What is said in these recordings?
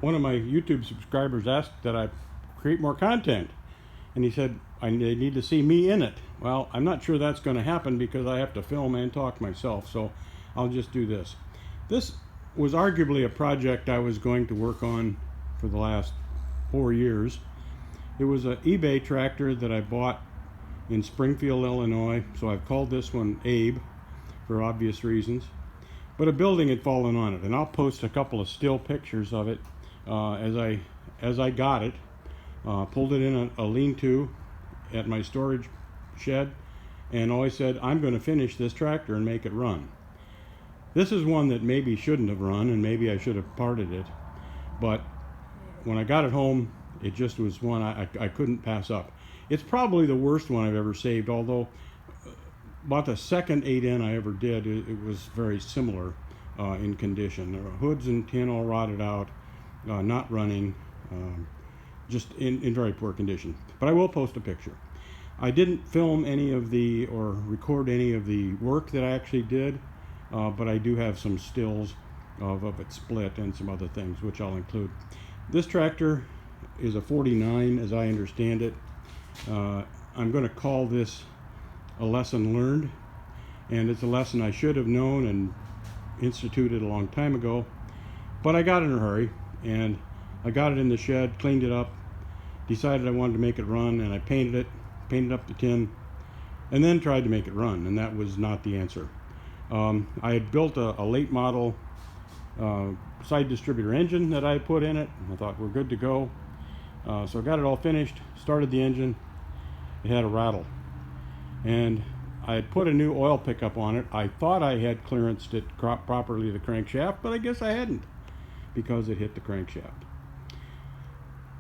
one of my YouTube subscribers asked that I create more content, and he said they need to see me in it. Well, I'm not sure that's going to happen because I have to film and talk myself, so I'll just do this. This was arguably a project I was going to work on for the last 4 years. It was an eBay tractor that I bought in Springfield, Illinois, so I've called this one Abe for obvious reasons. But a building had fallen on it, and I'll post a couple of still pictures of it as I got it. Pulled it in a lean-to at my storage shed, and always said, I'm going to finish this tractor and make it run. This is one that maybe shouldn't have run, and maybe I should have parted it, but when I got it home, it just was one I couldn't pass up. It's probably the worst one I've ever saved, although about the second 8N I ever did, it was very similar in condition. The hoods and tin all rotted out, not running, just in very poor condition. But I will post a picture. I didn't film any of the, or record any of the work that I actually did, but I do have some stills of it split and some other things, which I'll include. This tractor is a 49, as I understand it. I'm going to call this a lesson learned, and it's a lesson I should have known and instituted a long time ago, but I got in a hurry, and I got it in the shed, cleaned it up, decided I wanted to make it run, and I painted up the tin, and then tried to make it run, and that was not the answer. I had built a late model side distributor engine that I had put in it. I thought we're good to go. So I got it all finished, started the engine. It had a rattle, and I had put a new oil pickup on it. I thought I had clearanced it properly, the crankshaft, but I guess I hadn't, because it hit the crankshaft.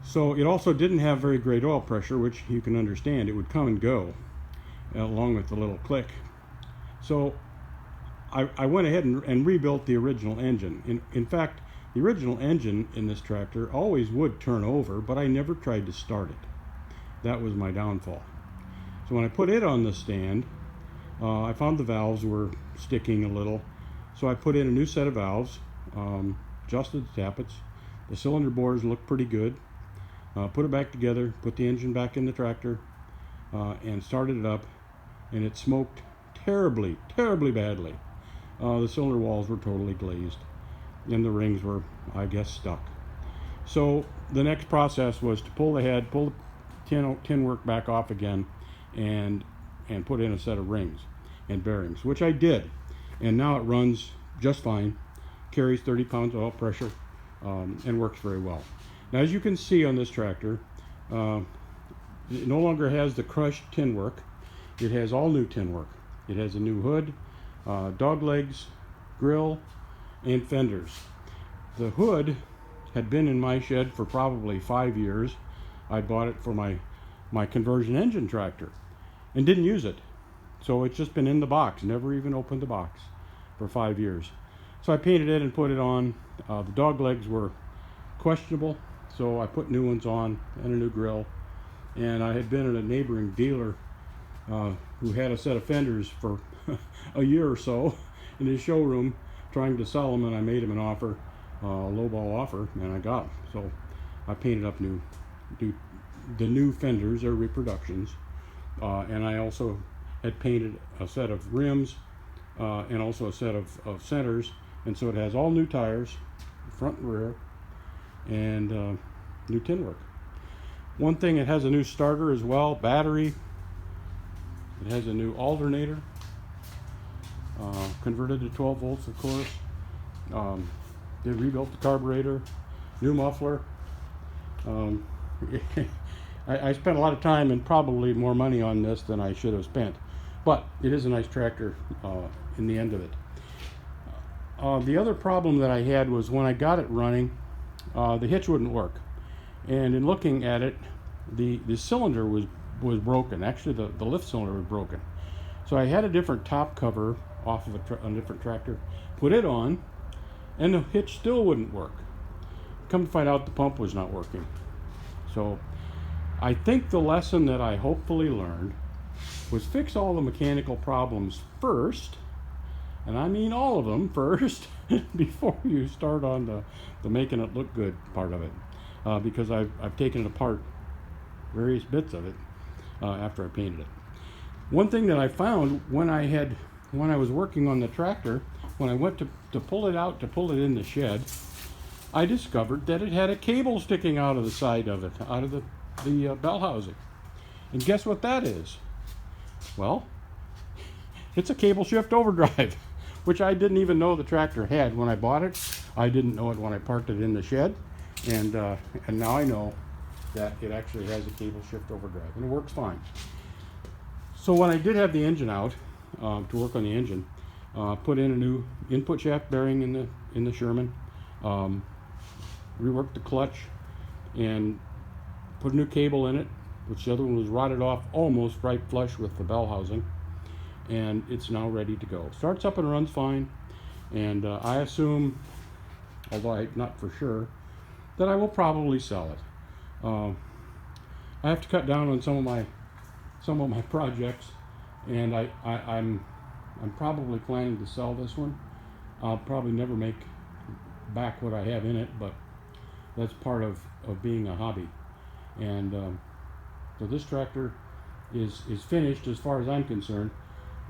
So it also didn't have very great oil pressure, which you can understand. It would come and go along with the little click. So I went ahead and rebuilt the original engine. In fact, the original engine in this tractor always would turn over, but I never tried to start it. That was my downfall. So when I put it on the stand, I found the valves were sticking a little. So I put in a new set of valves, adjusted the tappets. The cylinder bores looked pretty good. Put it back together, put the engine back in the tractor, and started it up, and it smoked terribly, terribly badly. The cylinder walls were totally glazed, and the rings were, I guess, stuck. So the next process was to pull the head, pull the tin work back off again, and put in a set of rings and bearings, which I did, and now it runs just fine, carries 30 pounds oil pressure, and works very well. Now, as you can see on this tractor, it no longer has the crushed tin work. It has all new tin work. It has a new hood, dog legs, grill, and fenders. The hood had been in my shed for probably 5 years. I bought it for my conversion engine tractor and didn't use it. So it's just been in the box, never even opened the box for 5 years. So I painted it and put it on. The dog legs were questionable, so I put new ones on and a new grill. And I had been at a neighboring dealer who had a set of fenders for a year or so in his showroom, trying to sell them, and I made him an offer, a lowball offer, and I got them. So I painted up the new fenders, or reproductions, and I also had painted a set of rims and also a set of centers, and so it has all new tires, front and rear, and new tin work. One thing, it has a new starter as well, battery. It has a new alternator, converted to 12 volts, of course. They rebuilt the carburetor, new muffler. I spent a lot of time and probably more money on this than I should have spent, but it is a nice tractor in the end of it. The other problem that I had was when I got it running, the hitch wouldn't work, and in looking at it, the cylinder was broken. Actually, the lift cylinder was broken. So I had a different top cover off of a different tractor, put it on, and the hitch still wouldn't work. Come to find out, the pump was not working. So I think the lesson that I hopefully learned was fix all the mechanical problems first, and I mean all of them first, before you start on the making it look good part of it, because I've taken it apart, various bits of it, after I painted it. One thing that I found when I was working on the tractor, when I went to pull it out, to pull it in the shed, I discovered that it had a cable sticking out of the side of it, out of the bell housing. And guess what that is? Well, it's a cable shift overdrive, which I didn't even know the tractor had when I bought it. I didn't know it when I parked it in the shed, and now I know that it actually has a cable shift overdrive, and it works fine. So when I did have the engine out to work on the engine, put in a new input shaft bearing in the Sherman, reworked the clutch, and put a new cable in it, which the other one was rotted off almost right flush with the bell housing, and it's now ready to go. Starts up and runs fine, and I assume, although I'm not for sure, that I will probably sell it. I have to cut down on some of my projects, and I'm probably planning to sell this one. I'll probably never make back what I have in it, but that's part of being a hobby. And so this tractor is finished as far as I'm concerned.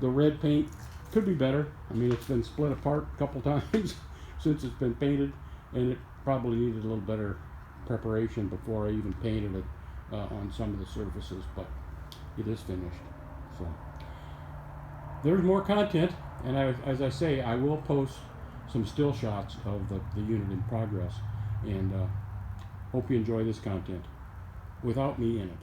The red paint could be better. I mean, it's been split apart a couple times since it's been painted, and it probably needed a little better preparation before I even painted it on some of the surfaces, but it is finished. So there's more content, and as I say, I will post some still shots of the unit in progress, and hope you enjoy this content without me in it.